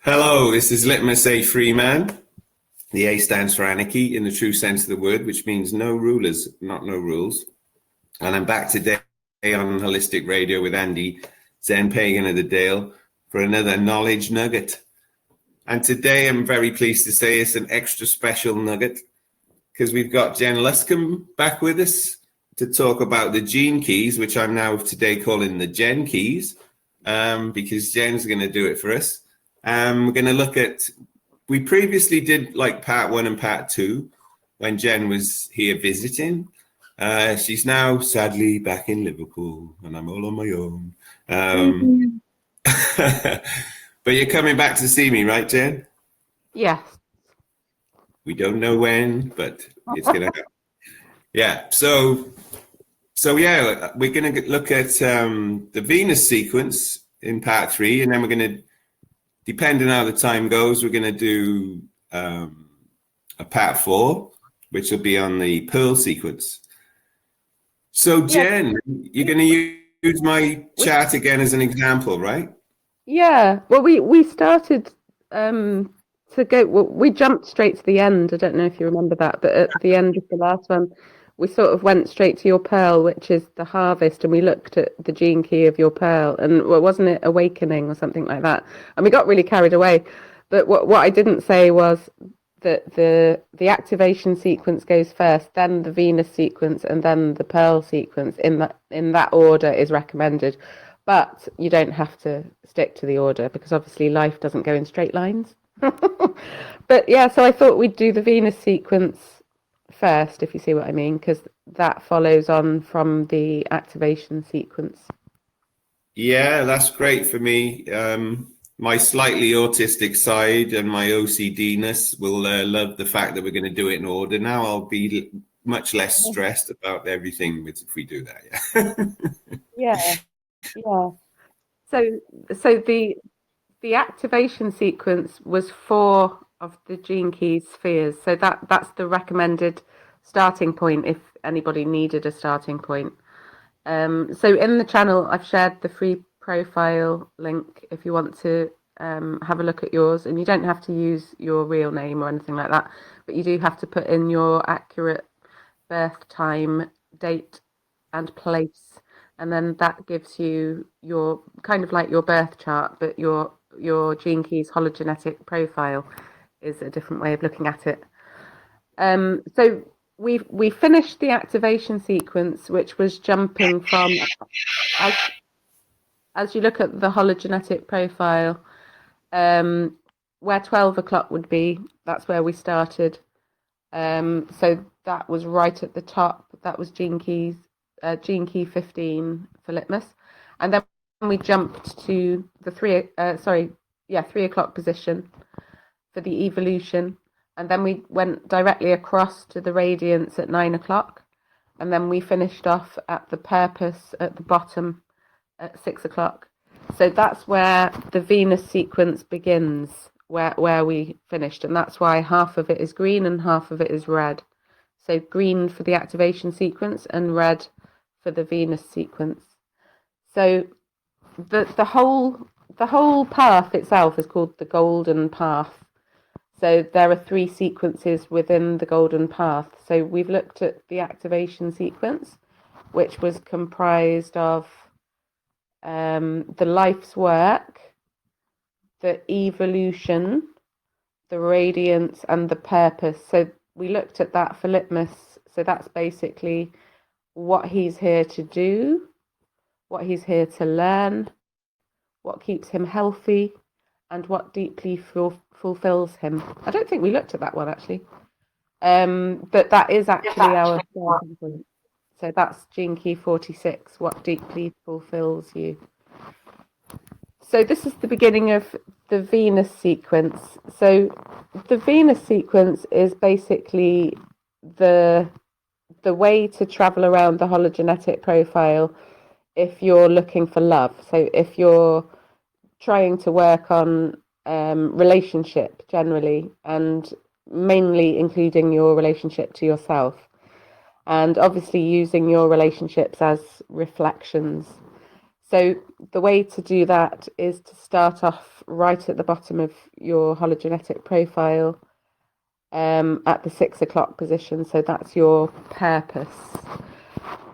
Hello, this is Litmus A. Freeman. The A stands for anarchy in the true sense of the word, which means no rulers, not no rules. And I'm back today on Holistic Radio with Andy, Zen Pagan of the Dale, for another knowledge nugget. And today I'm very pleased to say it's an extra special nugget because we've got Jen Luscombe back with us to talk about the gene keys, which I'm now today calling the Gen keys, because Jen's going to do it for us. We're going to look at, we previously did like part 1 and part 2 when Jen was here visiting. She's now sadly back in Liverpool and I'm all on my own. But you're coming back to see me, right, Jen? Yes. We don't know when, but it's going to happen. Yeah, so yeah, we're going to look at the Venus sequence in part 3, and then we're going to, depending on how the time goes, we're going to do a part 4, which will be on the Pearl sequence. So, Jen, you're going to use my chart again as an example, right? Yeah. Well, we started to go. Well, we jumped straight to the end. I don't know if you remember that, but at the end of the last one, we sort of went straight to your pearl, which is the harvest, and we looked at the gene key of your pearl, and wasn't it awakening or something like that? And we got really carried away. But what I didn't say was that the activation sequence goes first, then the Venus sequence, and then the pearl sequence. In that order is recommended, but you don't have to stick to the order because obviously life doesn't go in straight lines. But yeah, so I thought we'd do the Venus sequence first, if you see what I mean, because that follows on from the activation sequence. Yeah, that's great for me. My slightly autistic side and my OCD-ness will love the fact that we're going to do it in order. Now I'll be much less stressed about everything if we do that. Yeah. So the activation sequence was 4 of the gene keys spheres. So that's the recommended starting point if anybody needed a starting point. So in the channel, I've shared the free profile link if you want to have a look at yours, and you don't have to use your real name or anything like that, but you do have to put in your accurate birth time, date and place, and then that gives you your kind of like your birth chart, but your gene keys hologenetic profile is a different way of looking at it. So we finished the activation sequence, which was jumping from, as you look at the hologenetic profile, where 12 o'clock would be, that's where we started. So that was right at the top. That was gene key 15 for Litmus, and then we jumped to the 3 o'clock position for the evolution, and then we went directly across to the radiance at 9 o'clock, and then we finished off at the purpose at the bottom at 6 o'clock. So that's where the Venus sequence begins, where we finished, and that's why half of it is green and half of it is red. So green for the activation sequence and red for the Venus sequence. So the whole path itself is called the golden path. So there are 3 sequences within the golden path. So we've looked at the activation sequence, which was comprised of the life's work, the evolution, the radiance, and the purpose. So we looked at that for Litmus. So that's basically what he's here to do, what he's here to learn, what keeps him healthy, and what deeply fulfills him. I don't think we looked at that one actually, but that is actually our starting point. So that's gene key 46, what deeply fulfills you. So this is the beginning of the Venus sequence. So the Venus sequence is basically the way to travel around the hologenetic profile if you're looking for love. So if you're trying to work on relationship generally, and mainly including your relationship to yourself, and obviously using your relationships as reflections. So the way to do that is to start off right at the bottom of your hologenetic profile, at the 6 o'clock position. So that's your purpose.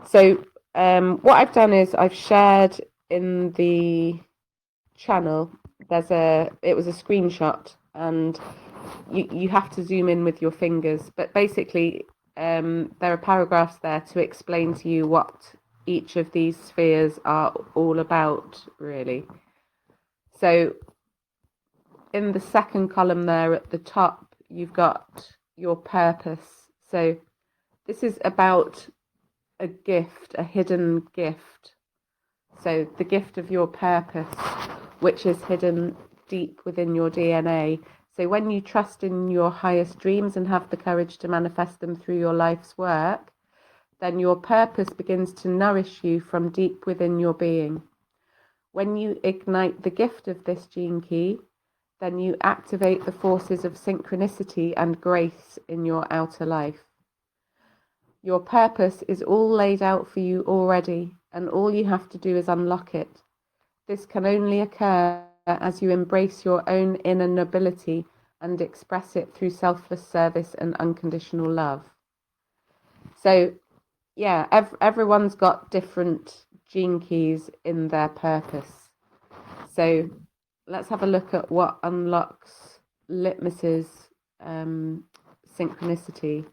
So what I've done is I've shared in the channel. It was a screenshot, and you have to zoom in with your fingers. But basically, there are paragraphs there to explain to you what each of these spheres are all about, really. So in the second column there at the top, you've got your purpose. So this is about a gift, a hidden gift. So the gift of your purpose, which is hidden deep within your DNA. So when you trust in your highest dreams and have the courage to manifest them through your life's work, then your purpose begins to nourish you from deep within your being. When you ignite the gift of this gene key, then you activate the forces of synchronicity and grace in your outer life. Your purpose is all laid out for you already, and all you have to do is unlock it. This can only occur as you embrace your own inner nobility and express it through selfless service and unconditional love. So, yeah, everyone's got different gene keys in their purpose. So let's have a look at what unlocks Litmus's synchronicity.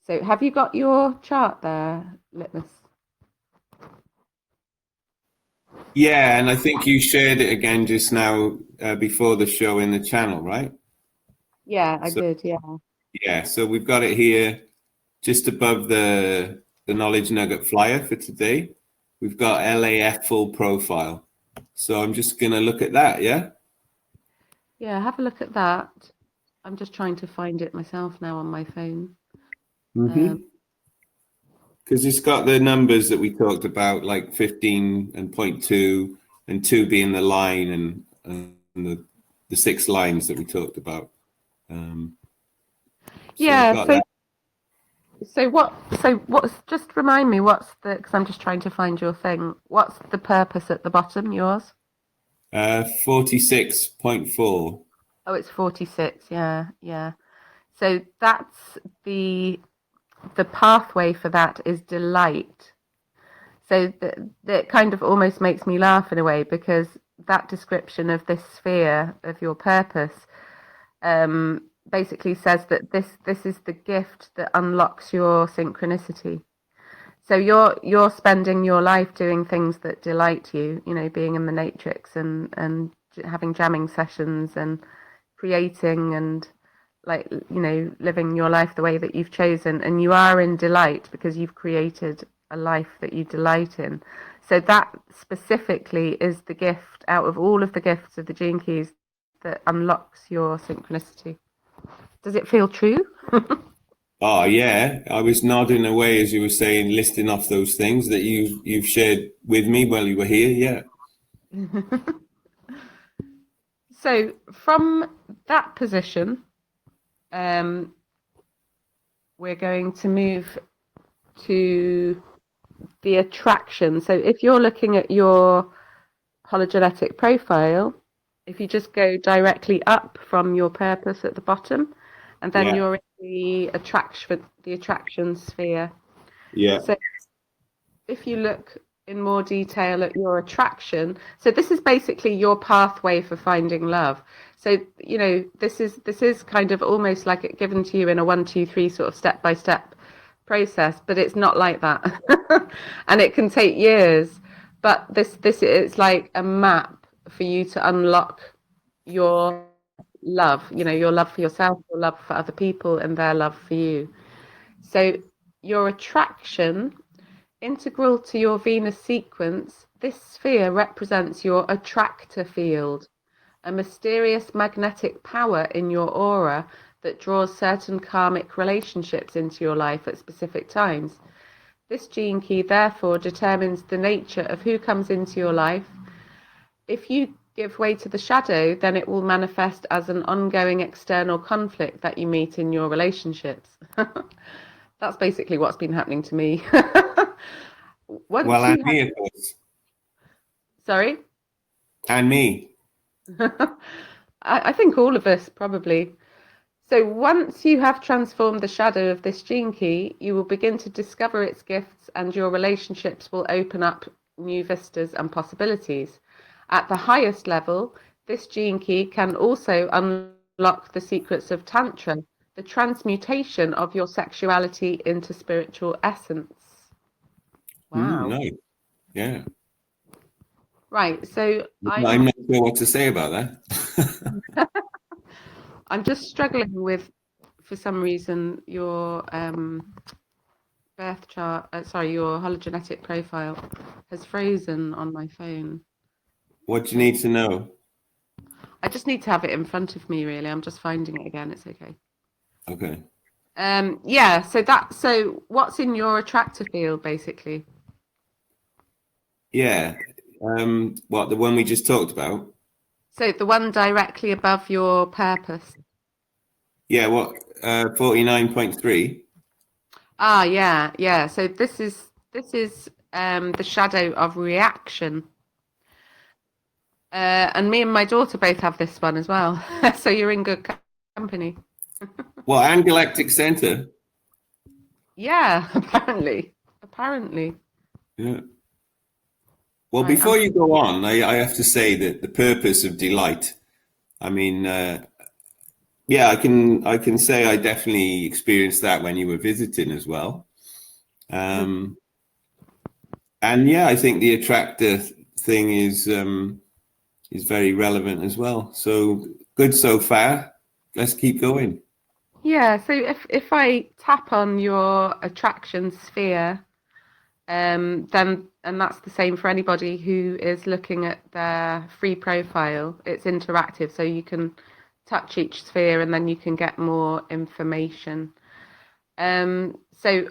So have you got your chart there, Litmus? Yeah, and I think you shared it again just now before the show in the channel, right? Yeah, I did. Yeah. Yeah, so we've got it here just above the Knowledge Nugget flyer for today. We've got LAF full profile. So I'm just going to look at that, yeah? Yeah, have a look at that. I'm just trying to find it myself now on my phone. Because it's got the numbers that we talked about, like 15 and 0.2, and 2 being the line, and the 6 lines that we talked about. Yeah, what's, just remind me, because I'm just trying to find your thing. What's the purpose at the bottom, yours? 46.4. Oh, it's 46. Yeah, yeah. So that's the pathway for that is delight. So that kind of almost makes me laugh in a way, because that description of this sphere of your purpose basically says that this is the gift that unlocks your synchronicity. So you're spending your life doing things that delight you, being in the matrix and having jamming sessions and creating and living your life the way that you've chosen, and you are in delight because you've created a life that you delight in. So that specifically is the gift out of all of the gifts of the gene keys that unlocks your synchronicity. Does it feel true? Oh yeah, I was nodding away as you were saying, listing off those things that you've shared with me while you were here. Yeah. So from that position, we're going to move to the attraction. So if you're looking at your hologenetic profile, if you just go directly up from your purpose at the bottom, and then you're in the attraction sphere. Yeah. So if you look in more detail at your attraction, so this is basically your pathway for finding love. So this is kind of almost like it given to you in a 1, 2, 3 sort of step-by-step process, but it's not like that. And it can take years, but this is like a map for you to unlock your love, your love for yourself, your love for other people, and their love for you. So your attraction, integral to your Venus sequence, this sphere represents your attractor field, a mysterious magnetic power in your aura that draws certain karmic relationships into your life at specific times. This gene key therefore determines the nature of who comes into your life. If you give way to the shadow, then it will manifest as an ongoing external conflict that you meet in your relationships. That's basically what's been happening to me. Well, I'm here, of course. Sorry? And me. I think all of us probably. So once you have transformed the shadow of this gene key, you will begin to discover its gifts and your relationships will open up new vistas and possibilities. At the highest level, this gene key can also unlock the secrets of Tantra, the transmutation of your sexuality into spiritual essence. Wow. Nice. Yeah. Right. So I'm not sure what to say about that. I'm just struggling with, for some reason, your birth chart, sorry, your hologenetic profile has frozen on my phone. What do you need to know? I just need to have it in front of me, really. I'm just finding it again. It's okay. Okay. Yeah, so what's in your attractor field, basically? Yeah. What, the one we just talked about? So the one directly above your purpose. Yeah, what, 49.3? Ah, yeah, yeah. So this is the shadow of reaction. And me and my daughter both have this one as well. So you're in good company. Well, and Galactic Center. Yeah, apparently. Yeah. Well, Right. before you go on, I have to say that the purpose of delight, I mean, yeah, I can say I definitely experienced that when you were visiting as well. And yeah, I think the attractor thing is very relevant as well. So good so far. Let's keep going. Yeah, so if I tap on your attraction sphere, then and that's the same for anybody who is looking at their free profile. It's interactive, so you can touch each sphere and then you can get more information. So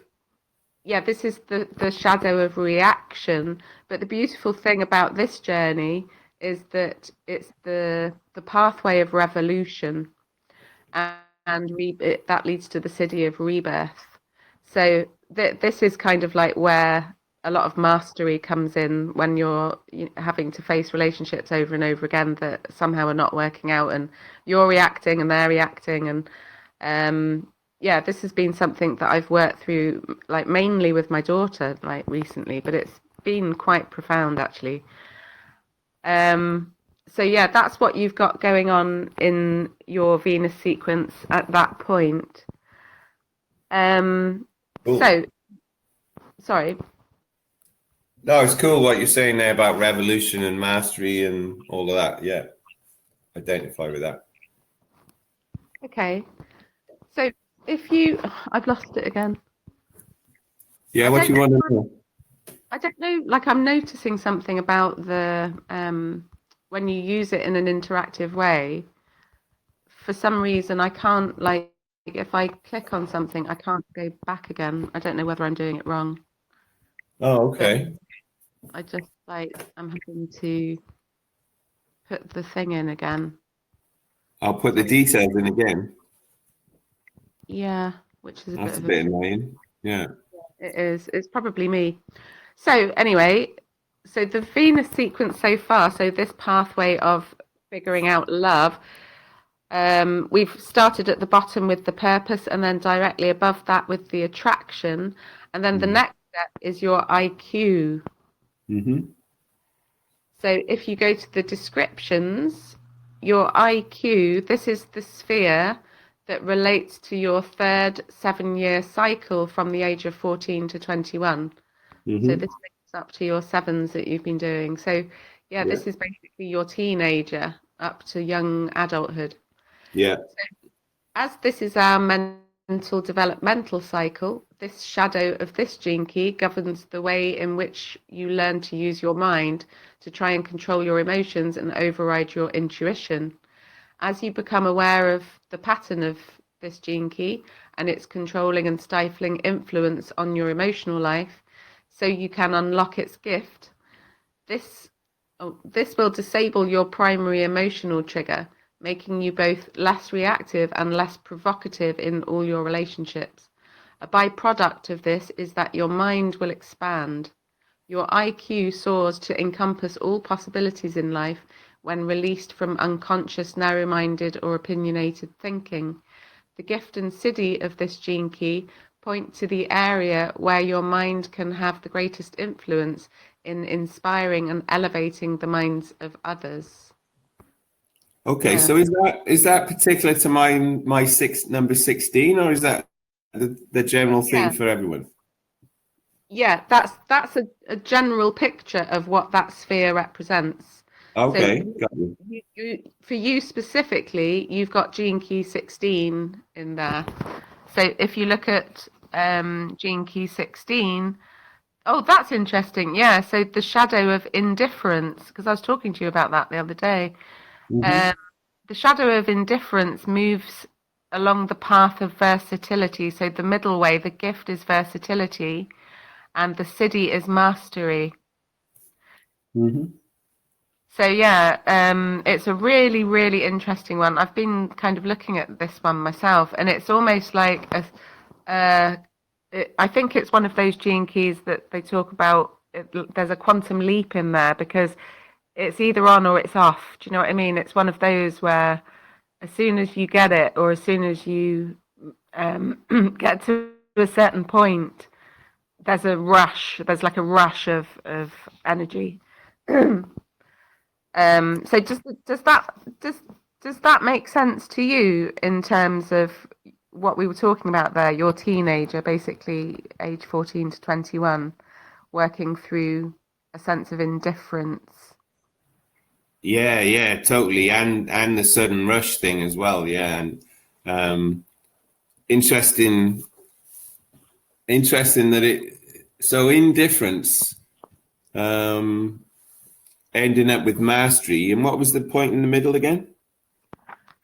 yeah, this is the shadow of reaction. But the beautiful thing about this journey is that it's the pathway of revolution, and that leads to the city of rebirth. So this is kind of like where a lot of mastery comes in when you're having to face relationships over and over again that somehow are not working out, and you're reacting and they're reacting, and yeah, this has been something that I've worked through, like mainly with my daughter, like recently, but it's been quite profound actually. So yeah, that's what you've got going on in your Venus sequence at that point. Cool. So sorry. No, it's cool what you're saying there about revolution and mastery and all of that. Yeah, identify with that. Okay. So I've lost it again. Yeah, I what don't you know. want to know? I don't know. Like I'm noticing something about the when you use it in an interactive way. For some reason, I can't like if I click on something, I can't go back again. I don't know whether I'm doing it wrong. Oh, But okay. I just like I'm having to put the thing in again. I'll put the details in again. Yeah, which is a bit That's a of a bit annoying. Yeah. it is. It's probably me. So anyway, so the Venus sequence so far, so this pathway of figuring out love, we've started at the bottom with the purpose, and then directly above that with the attraction, and then the next step is your IQ. Mm-hmm. So if you go to the descriptions, your IQ, this is the sphere that relates to your third 7-year cycle from the age of 14 to 21. So Mm-hmm. this links up to your sevens that you've been doing. So yeah, Yeah. this is basically your teenager up to young adulthood. Yeah. As this is our mental developmental cycle, this shadow of this gene key governs the way in which you learn to use your mind to try and control your emotions and override your intuition. As you become aware of the pattern of this gene key and its controlling and stifling influence on your emotional life, so you can unlock its gift, this will disable your primary emotional trigger, making you both less reactive and less provocative in all your relationships. A byproduct of this is that your mind will expand, Your IQ soars to encompass all possibilities in life when released from unconscious, narrow-minded or opinionated thinking. The gift and siddhi of this gene key point to the area where your mind can have the greatest influence in inspiring and elevating the minds of others. Okay, Yeah. so is that particular to my number 16, or is that the general thing for everyone? Yeah, that's a general picture of what that sphere represents. Okay, So got you. for you specifically, you've got gene key 16 in there. So if you look at gene key 16, oh, that's interesting. Yeah, so the shadow of indifference, because I was talking to you about that the other day. Mm-hmm. The shadow of indifference moves along the path of versatility. So the middle way, the gift is versatility, and the siddhi is mastery. Mm-hmm. So yeah, it's a really, really interesting one. I've been kind of looking at this one myself, and it's almost like I think it's one of those gene keys that they talk about. There's a quantum leap in there because it's either on or it's off. Do you know what I mean? It's one of those where as soon as you get it, or as soon as you get to a certain point, there's a rush. There's like a rush of energy. So does that make sense to you in terms of what we were talking about there? Your teenager, basically age 14 to 21, working through a sense of indifference. Yeah, totally, and the sudden rush thing as well. Yeah, and interesting that so indifference ending up with mastery. And what was the point in the middle again?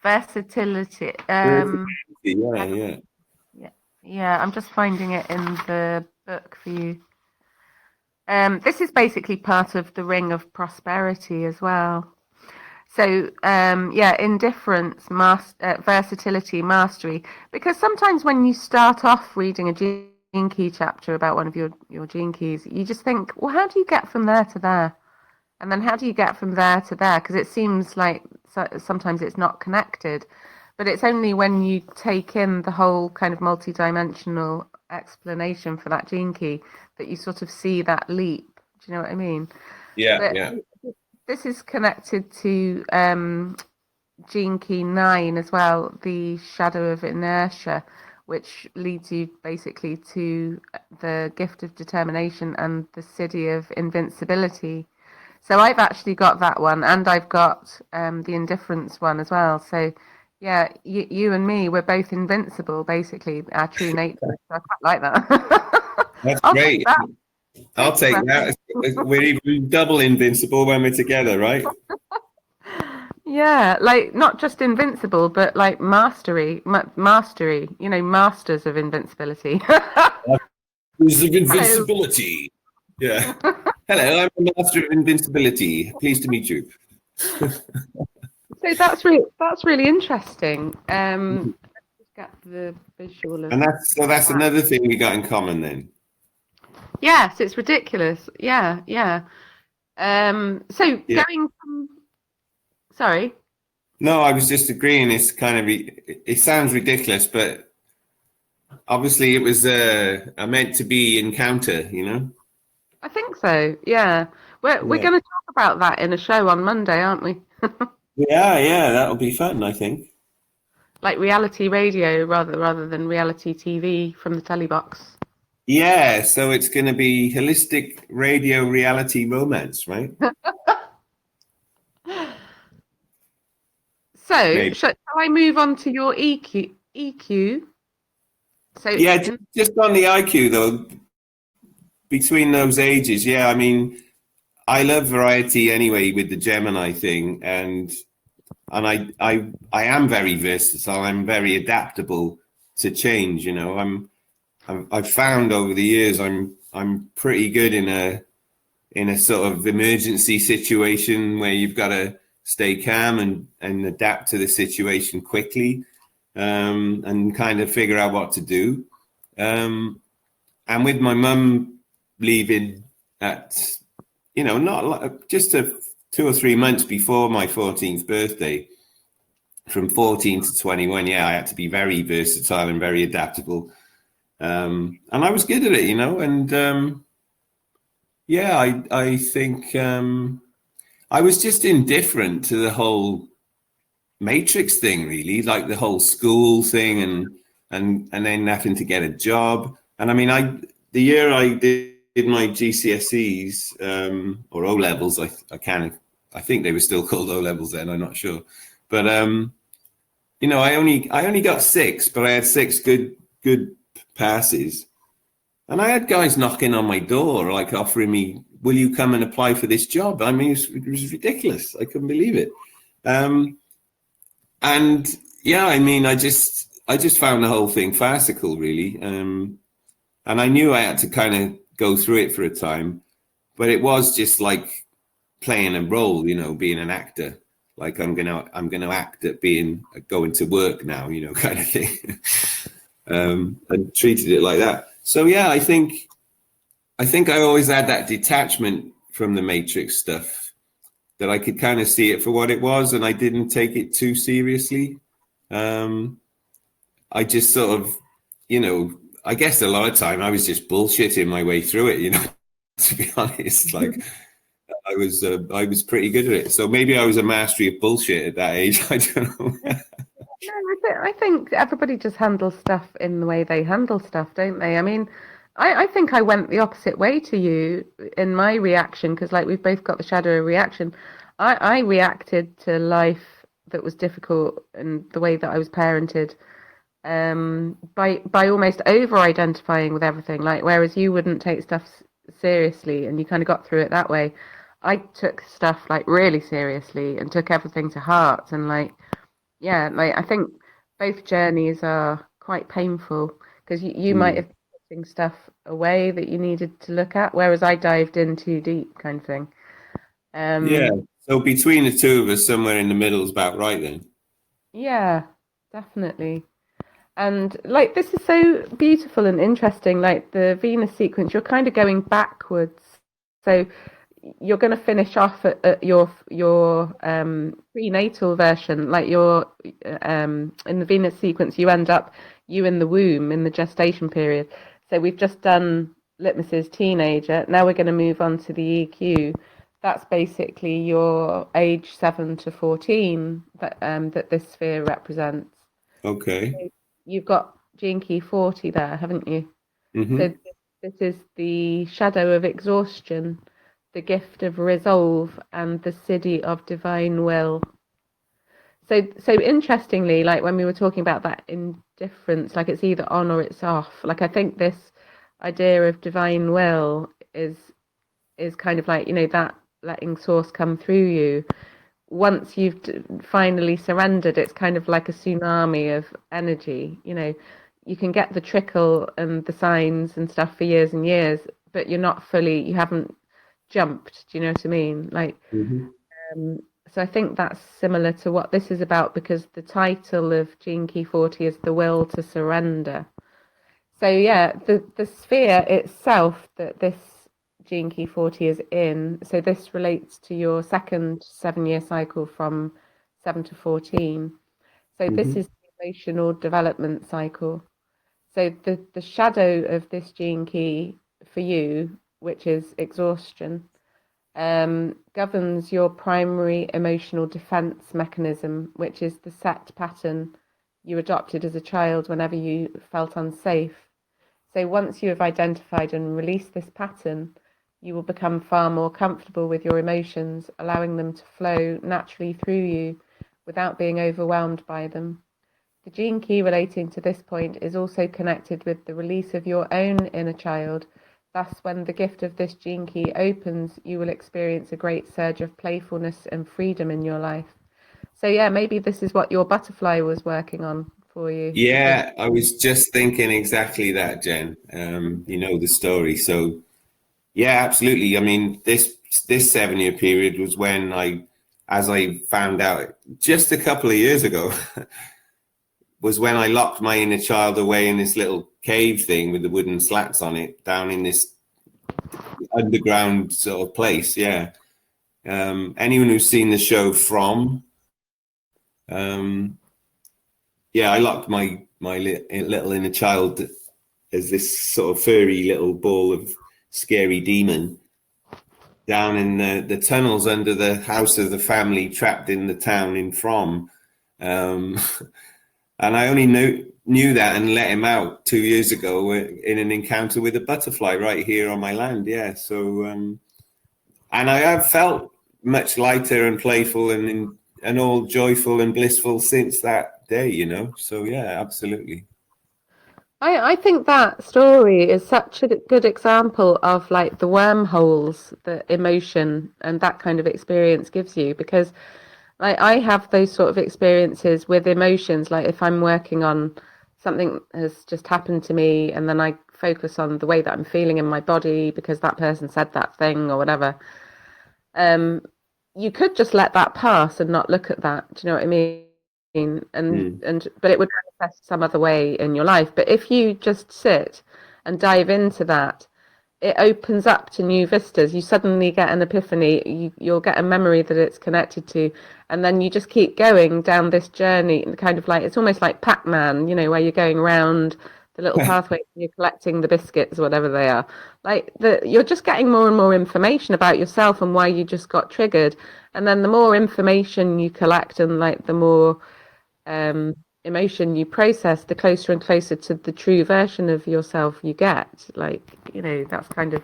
Versatility. Yeah. Yeah, I'm just finding it in the book for you. This is basically part of the ring of prosperity as well. So, indifference, versatility, mastery. Because sometimes when you start off reading a gene key chapter about one of your gene keys, you just think, well, how do you get from there to there? And then how do you get from there to there? Because it seems like sometimes it's not connected. But it's only when you take in the whole kind of multi-dimensional explanation for that gene key that you sort of see that leap. Do you know what I mean? But Yeah. this is connected to gene key 9 as well, the shadow of inertia, which leads you basically to the gift of determination and the siddhi of invincibility. So I've actually got that one, and I've got the indifference one as well. So yeah, you and me, we're both invincible, basically, our true nature. So I quite like that. That's I'll take great. that. I'll take that. We're even double invincible when we're together, right? Yeah, like not just invincible, but like mastery, you know, masters of invincibility. Who's of Hello. invincibility? Yeah. Hello, I'm the master of invincibility. Pleased to meet you. So that's really interesting. Let's get the visual of And that's that. another thing we got in common then. Yes, it's ridiculous. Yeah. So Yeah. going from, sorry. No, I was just agreeing. It's kind of it sounds ridiculous, but obviously it was a meant to be encounter, you know? I think so. Yeah. We're Yeah. going to talk about that in a show on Monday, aren't we? Yeah, that'll be fun, I think. Like reality radio rather than reality TV from the telly box. Yeah, so it's going to be holistic radio reality romance, right? So, Maybe. shall I move on to your EQ? EQ. So, Yeah, just on the IQ though, between those ages, yeah, I mean, I love variety anyway with the Gemini thing, and I am very versatile. I'm very adaptable to change. You know, I've found over the years I'm pretty good in a sort of emergency situation where you've got to stay calm and adapt to the situation quickly, and kind of figure out what to do. And with my mum leaving at, not like, just 2 or 3 months before my 14th birthday, from 14 to 21, I had to be very versatile and very adaptable. And I was good at it, and I think I was just indifferent to the whole matrix thing, really, like the whole school thing and then having to get a job. And I mean, the year I did my GCSEs or O levels, I think they were still called O levels then. I'm not sure, but I only got 6, but I had 6 good passes, and I had guys knocking on my door, like offering me, "Will you come and apply for this job?" I mean, it was ridiculous. I couldn't believe it. And I mean, I just found the whole thing farcical, really. And I knew I had to kind of go through it for a time, but it was just like playing a role, being an actor. Like I'm gonna act at going to work now, kind of thing. And treated it like that. So I think I always had that detachment from the matrix stuff, that I could kind of see it for what it was, and I didn't take it too seriously. I just sort of, I guess a lot of time I was just bullshitting my way through it, to be honest. Like I was pretty good at it. So maybe I was a mastery of bullshit at that age. I don't know. No, I think everybody just handles stuff in the way they handle stuff, don't they? I mean, I think I went the opposite way to you in my reaction, because like we've both got the shadow reaction. I reacted to life that was difficult and the way that I was parented by almost over-identifying with everything. Like, whereas you wouldn't take stuff seriously and you kind of got through it that way, I took stuff like really seriously and took everything to heart. And like I think both journeys are quite painful, because you might have been putting stuff away that you needed to look at, whereas I dived in too deep, kind of thing. So between the two of us, somewhere in the middle is about right then. Yeah, definitely. And like this is so beautiful and interesting, like the Venus sequence, you're kind of going backwards. So you're going to finish off at your prenatal version, like you're in the Venus sequence, you end up in the womb in the gestation period. So we've just done Litmus's teenager. Now we're going to move on to the EQ. That's basically your age 7 to 14 that this sphere represents. Okay. So you've got gene key 40 there, haven't you? Mm-hmm. So this is the shadow of exhaustion, the gift of resolve, and the siddhi of divine will. So interestingly, like when we were talking about that indifference, like it's either on or it's off. Like I think this idea of divine will is kind of like, that letting source come through you. Once you've finally surrendered, it's kind of like a tsunami of energy. You can get the trickle and the signs and stuff for years and years, but you haven't jumped. Do you know what I mean? Like, so I think that's similar to what this is about, because the title of Gene Key 40 is the will to surrender. So the sphere itself that this Gene Key 40 is in, so this relates to your second 7-year cycle from 7 to 14. So this is the emotional development cycle. So the shadow of this gene key for you, which is exhaustion, governs your primary emotional defense mechanism, which is the set pattern you adopted as a child whenever you felt unsafe. So once you have identified and released this pattern, you will become far more comfortable with your emotions, allowing them to flow naturally through you without being overwhelmed by them. The gene key relating to this point is also connected with the release of your own inner child. Thus, when the gift of this gene key opens, you will experience a great surge of playfulness and freedom in your life. So maybe this is what your butterfly was working on for you. Yeah, I was just thinking exactly that, Jen. The story. So yeah, absolutely. I mean, this 7-year period was when as I found out just a couple of years ago, was when I locked my inner child away in this little cave thing with the wooden slats on it, down in this underground sort of place. Yeah. Anyone who's seen the show From, yeah, I locked my little inner child as this sort of furry little ball of scary demon down in the tunnels under the house of the family trapped in the town in From. And I only knew that and let him out 2 years ago in an encounter with a butterfly right here on my land. Yeah. So, and I have felt much lighter and playful and all joyful and blissful since that day, you know? So yeah, absolutely. I think that story is such a good example of like the wormholes that emotion and that kind of experience gives you, because I have those sort of experiences with emotions. Like if I'm working on something has just happened to me, and then I focus on the way that I'm feeling in my body because that person said that thing or whatever. You could just let that pass and not look at that. Do you know what I mean? And but it would manifest some other way in your life. But if you just sit and dive into that, it opens up to new vistas. You suddenly get an epiphany. You'll get a memory that it's connected to, and then you just keep going down this journey. Kind of like it's almost like Pac-Man, you know, where you're going around the little pathway, you're collecting the biscuits, whatever they are. Like you're just getting more and more information about yourself and why you just got triggered. And then the more information you collect, and like the more emotion you process, the closer and closer to the true version of yourself you get. Like, you know, that's kind of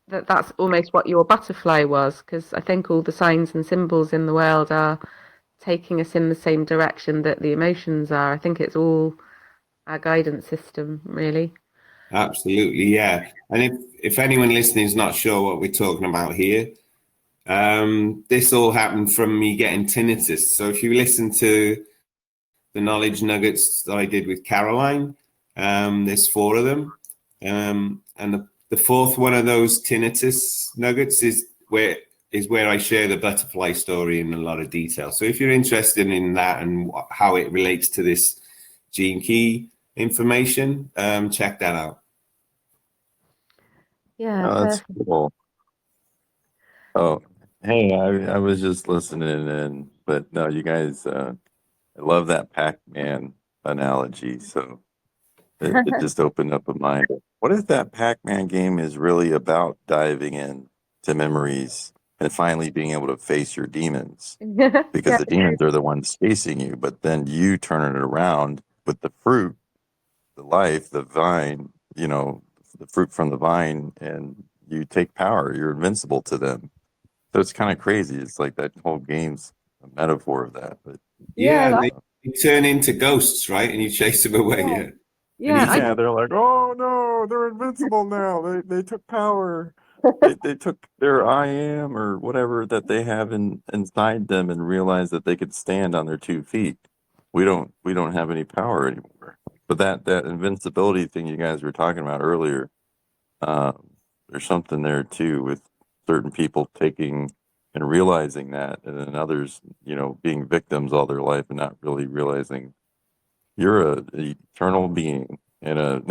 that's almost what your butterfly was, because I think all the signs and symbols in the world are taking us in the same direction that the emotions are. I think it's all our guidance system, really. Absolutely, yeah. And if anyone listening is not sure what we're talking about here, this all happened from me getting tinnitus. So if you listen to the knowledge nuggets that I did with Caroline, there's 4 of them, and the fourth one of those tinnitus nuggets is where I share the butterfly story in a lot of detail. So if you're interested in that and how it relates to this gene key information, check that out. Yeah, Oh, that's perfect. cool. Oh, hey, I was just listening in, but no, you guys, I love that Pac-Man analogy. So it just opened up a mind. What if that Pac-Man game is really about diving in to memories and finally being able to face your demons? Because Yeah, the demons are the ones chasing you, but then you turn it around with the fruit, the life, the vine, you know, the fruit from the vine, and you take power. You're invincible to them. So it's kind of crazy. It's like that whole game's a metaphor of that. But yeah, Yeah, and like, they turn into ghosts, right? And you chase them away. yeah, Yeah, and yeah. you I yeah, they're like, oh no, they're invincible now. They took power. They took their I am or whatever that they have inside them and realized that they could stand on their 2 feet. We don't have any power anymore. But that invincibility thing you guys were talking about earlier, there's something there too with certain people taking and realizing that, and then others, you know, being victims all their life and not really realizing you're an eternal being in a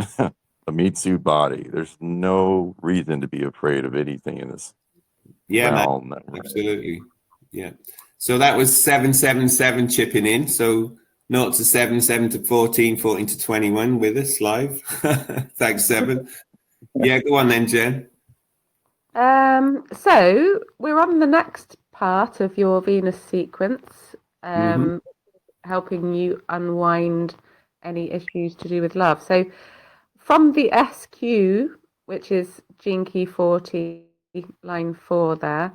a meat suit body. There's no reason to be afraid of anything in this yeah, man, realm that we're in. absolutely. Yeah. So that was 777 chipping in. So 0 to 7, 7 to 14, 14 to 21 with us live. Thanks, 7. Yeah, go on then, Jen. So we're on the next part of your Venus sequence, Mm-hmm. helping you unwind any issues to do with love. So from the SQ, which is gene key 40, line 4 there,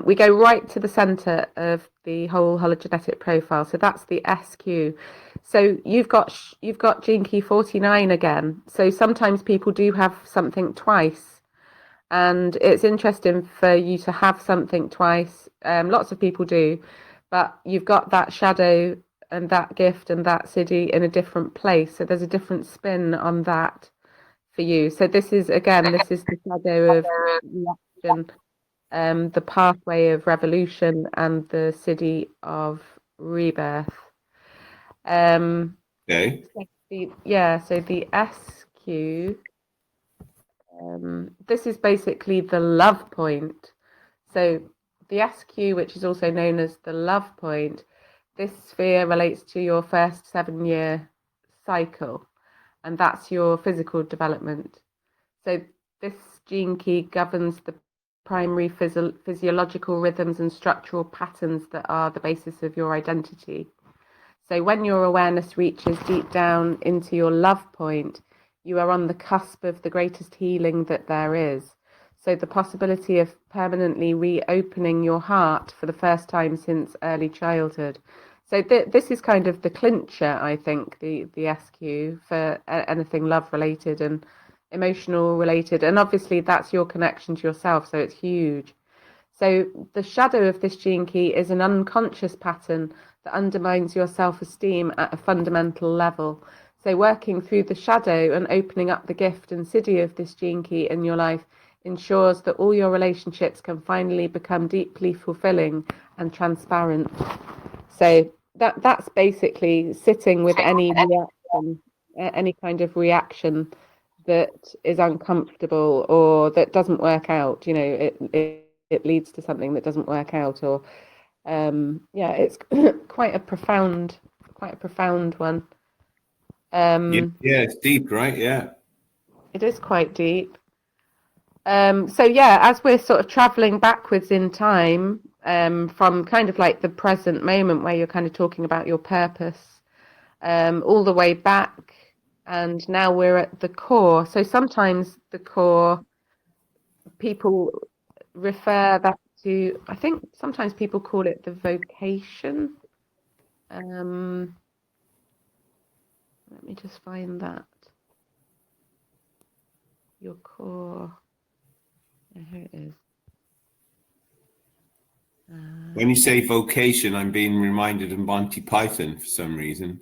we go right to the center of the whole hologenetic profile. So that's the SQ. So you've got gene key 49 again. So sometimes people do have something twice. And it's interesting for you to have something twice. Lots of people do, but you've got that shadow and that gift and that city in a different place. So there's a different spin on that for you. So this is the shadow of reaction, the pathway of revolution, and the city of rebirth. Um, Okay. so the SQ. This is basically the love point. So the SQ, which is also known as the love point, this sphere relates to your first 7-year cycle, and that's your physical development. So this gene key governs the primary physiological rhythms and structural patterns that are the basis of your identity. So when your awareness reaches deep down into your love point, you are on the cusp of the greatest healing that there is. So the possibility of permanently reopening your heart for the first time since early childhood. So this is kind of the clincher, I think, the SQ for anything love related and emotional related. And obviously that's your connection to yourself, so it's huge. So the shadow of this gene key is an unconscious pattern that undermines your self-esteem at a fundamental level. So working through the shadow and opening up the gift and siddhi of this gene key in your life ensures that all your relationships can finally become deeply fulfilling and transparent. So that's basically sitting with any reaction, any kind of reaction that is uncomfortable or that doesn't work out. You know, it leads to something that doesn't work out, or yeah, it's quite a profound one. Yeah, it's deep, right? Yeah. It is quite deep. So yeah, as we're sort of traveling backwards in time, from kind of like the present moment where you're kind of talking about your purpose, all the way back, and now we're at the core. So sometimes the core, people refer that to, I think sometimes people call it the vocation. Let me just find that. Your core. Yeah, here it is. When you say vocation, I'm being reminded of Monty Python for some reason.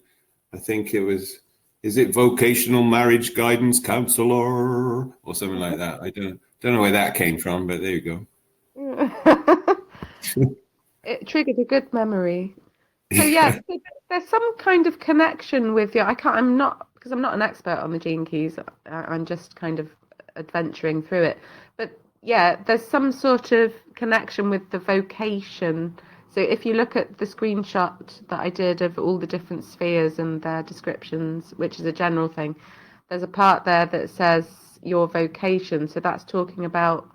I think it was, is it vocational marriage guidance counselor or something like that? I don't know where that came from, but there you go. It triggered a good memory. So yeah, there's some kind of connection with you. I'm not, because I'm not an expert on the gene keys. I'm just kind of adventuring through it. But yeah, there's some sort of connection with the vocation. So if you look at the screenshot that I did of all the different spheres and their descriptions, which is a general thing, there's a part there that says your vocation. So that's talking about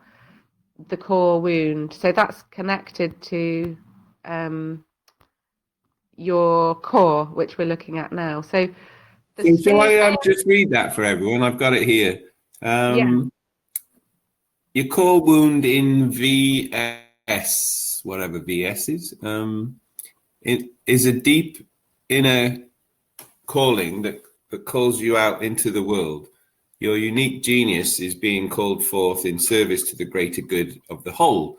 the core wound. So that's connected to your core, which we're looking at now. So the So sphere, I just read that for everyone. I've got it here. yeah. Your core wound in VS, whatever VS is, it is a deep inner calling that calls you out into the world. Your unique genius is being called forth in service to the greater good of the whole.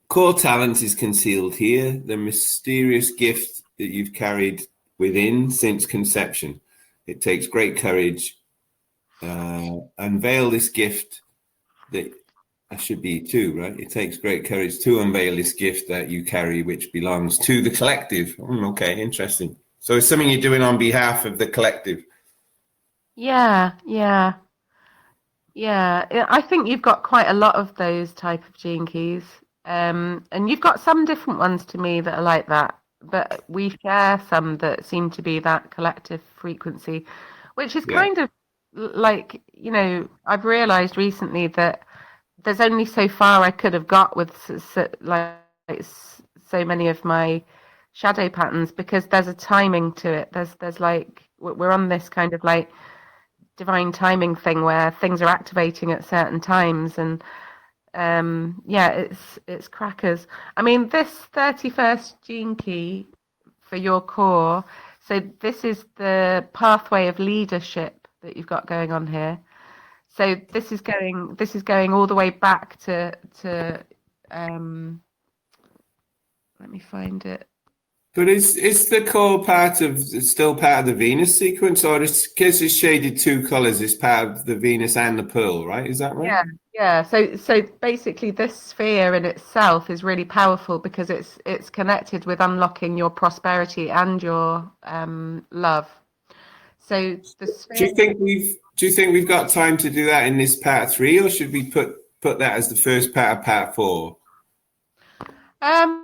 Core talent is concealed here, the mysterious gift that you've carried within since conception. It takes great courage. Unveil this gift that should be too, right? It takes great courage to unveil this gift that you carry, which belongs to the collective. Okay, interesting. So it's something you're doing on behalf of the collective. Yeah. I think you've got quite a lot of those type of gene keys. And you've got some different ones to me that are like that, but we share some that seem to be that collective frequency, which is kind of like, you know, I've realized recently that there's only so far I could have got with so many of my shadow patterns, because there's a timing to it. There's like, we're on this kind of like divine timing thing where things are activating at certain times, and yeah, it's crackers. I mean, this 31st gene key for your core, so this is the pathway of leadership that you've got going on here. So this is going all the way back to let me find it. But is the core part of, it's still part of the Venus sequence, or is, because it's shaded two colors, it's part of the Venus and the Pearl, right? Is that right? Yeah. So basically, this sphere in itself is really powerful because it's connected with unlocking your prosperity and your love. So the sphere. Do you think Do you think we've got time to do that in this part 3, or should we put that as the first part of part 4? I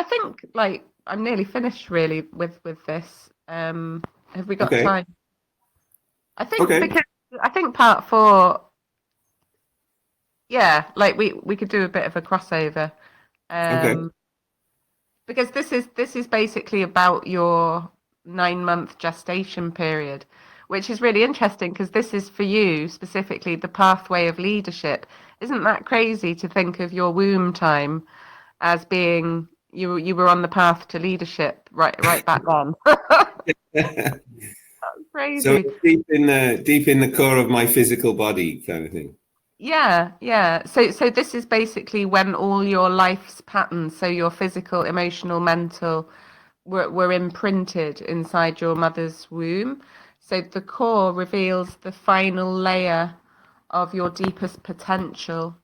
think like I'm nearly finished really with this. Have we got Okay. time? I think Okay. because I think part 4, yeah, like we could do a bit of a crossover. Okay. Because this is basically about your 9-month gestation period, which is really interesting because this is for you specifically the pathway of leadership. Isn't that crazy to think of your womb time as being you were on the path to leadership right back then? So Crazy. deep in the core of my physical body, kind of thing. Yeah. So this is basically when all your life's patterns, so your physical, emotional, mental, were imprinted inside your mother's womb. So the core reveals the final layer of your deepest potential.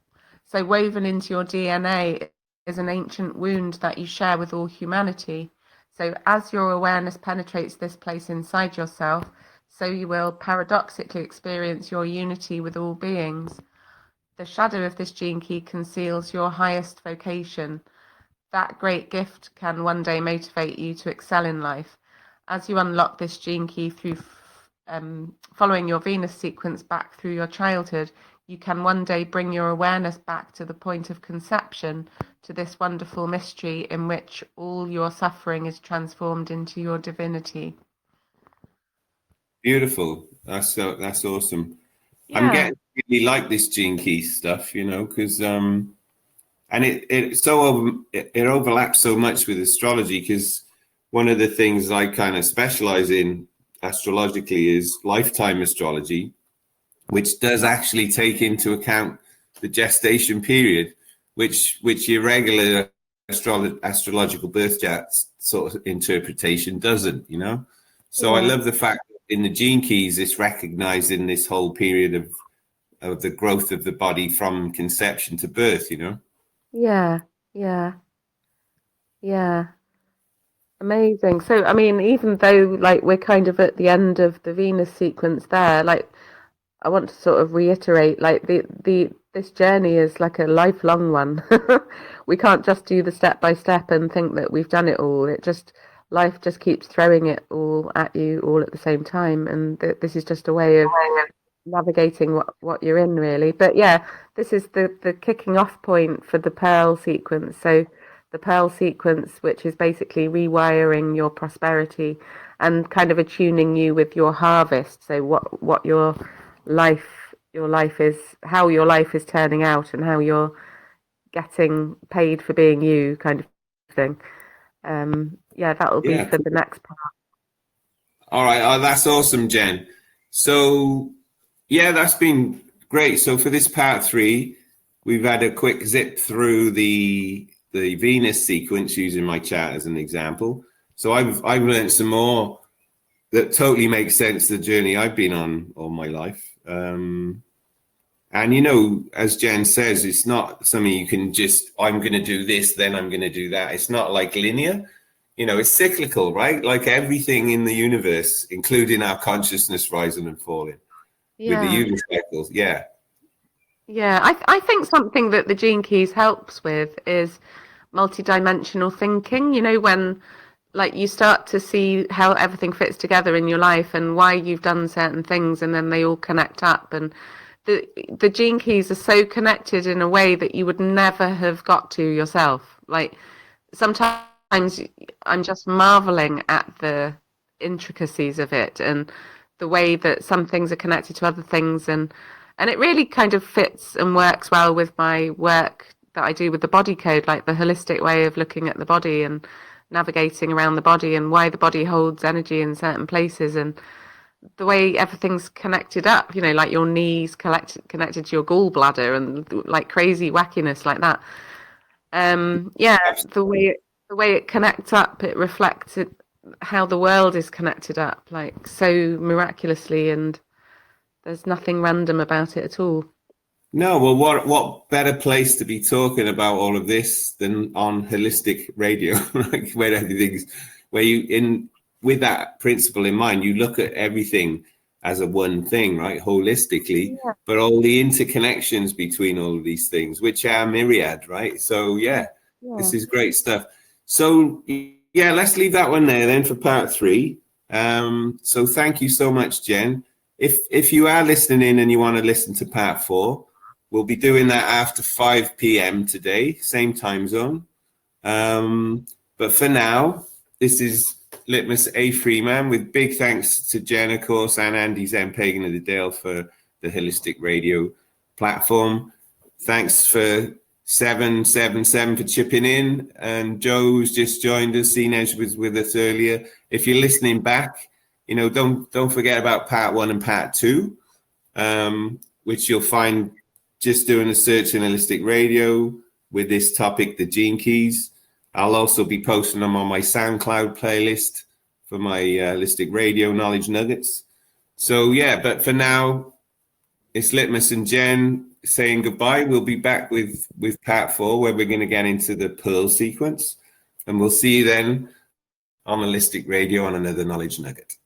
So woven into your DNA is an ancient wound that you share with all humanity. So as your awareness penetrates this place inside yourself, so you will paradoxically experience your unity with all beings. The shadow of this gene key conceals your highest vocation. That great gift can one day motivate you to excel in life. As you unlock this gene key through following your Venus sequence back through your childhood, you can one day bring your awareness back to the point of conception, to this wonderful mystery in which all your suffering is transformed into your divinity. Beautiful. That's awesome. Yeah. I'm getting really like this gene key stuff, because and it overlaps so much with astrology, because one of the things I kind of specialize in astrologically is lifetime astrology, which does actually take into account the gestation period, which your regular astrological birth chart sort of interpretation doesn't, So I love the fact that in the gene keys, it's recognizing this whole period of the growth of the body from conception to birth, Yeah. Amazing. So, I mean, even though like we're kind of at the end of the Venus sequence there, like I want to sort of reiterate, like this journey is like a lifelong one. We can't just do the step by step and think that we've done it all. Life just keeps throwing it all at you all at the same time, and this is just a way of navigating what you're in, really. But yeah, this is the kicking off point for the Pearl sequence. So the Pearl sequence, which is basically rewiring your prosperity and kind of attuning you with your harvest. So what your life is, how your life is turning out, and how you're getting paid for being you, kind of thing. Yeah, that'll be for the next part. All right. Oh, that's awesome, Jen. So yeah, that's been great. So for this part 3, we've had a quick zip through the Venus sequence using my chart as an example. So I've learned some more that totally makes sense, the journey I've been on all my life. And as Jen says, it's not something you can just, I'm going to do this, then I'm going to do that. It's not like linear. It's cyclical, right? Like everything in the universe, including our consciousness rising and falling with the unicycles. Yeah. Yeah, I think something that the Gene Keys helps with is multidimensional thinking. When like you start to see how everything fits together in your life and why you've done certain things, and then they all connect up. And the Gene Keys are so connected in a way that you would never have got to yourself. Like sometimes I'm just marveling at the intricacies of it and the way that some things are connected to other things, and it really kind of fits and works well with my work that I do with the body code, like the holistic way of looking at the body and navigating around the body and why the body holds energy in certain places, and the way everything's connected up, like your knees connected to your gallbladder and like crazy wackiness like that. The way it connects up, it reflects how the world is connected up, like so miraculously, and there's nothing random about it at all. No, well, what better place to be talking about all of this than on holistic radio, like where with that principle in mind, you look at everything as a one thing, right? Holistically, Yeah. but all the interconnections between all of these things, which are myriad, right? So yeah, this is great stuff. So yeah, let's leave that one there then for part 3. So thank you so much, Jen. If you are listening in and you want to listen to part 4, we'll be doing that after 5 p.m. today, same time zone. But for now, this is Litmus A. Freeman, with big thanks to Jen, of course, and Andy Zen Pagan of the Dale for the Holistic Radio platform. Thanks for 777 for chipping in, and Joe's just joined us. Sinej was with us earlier. If you're listening back, you know, don't forget about part 1 and part 2, which you'll find just doing a search in Holistic Radio with this topic, the gene keys. I'll also be posting them on my SoundCloud playlist for my Holistic Radio Knowledge Nuggets. So yeah, but for now, it's Litmus and Jen saying goodbye. We'll be back with part 4, where we're going to get into the Pearl sequence. And we'll see you then on Holistic Radio on another Knowledge Nugget.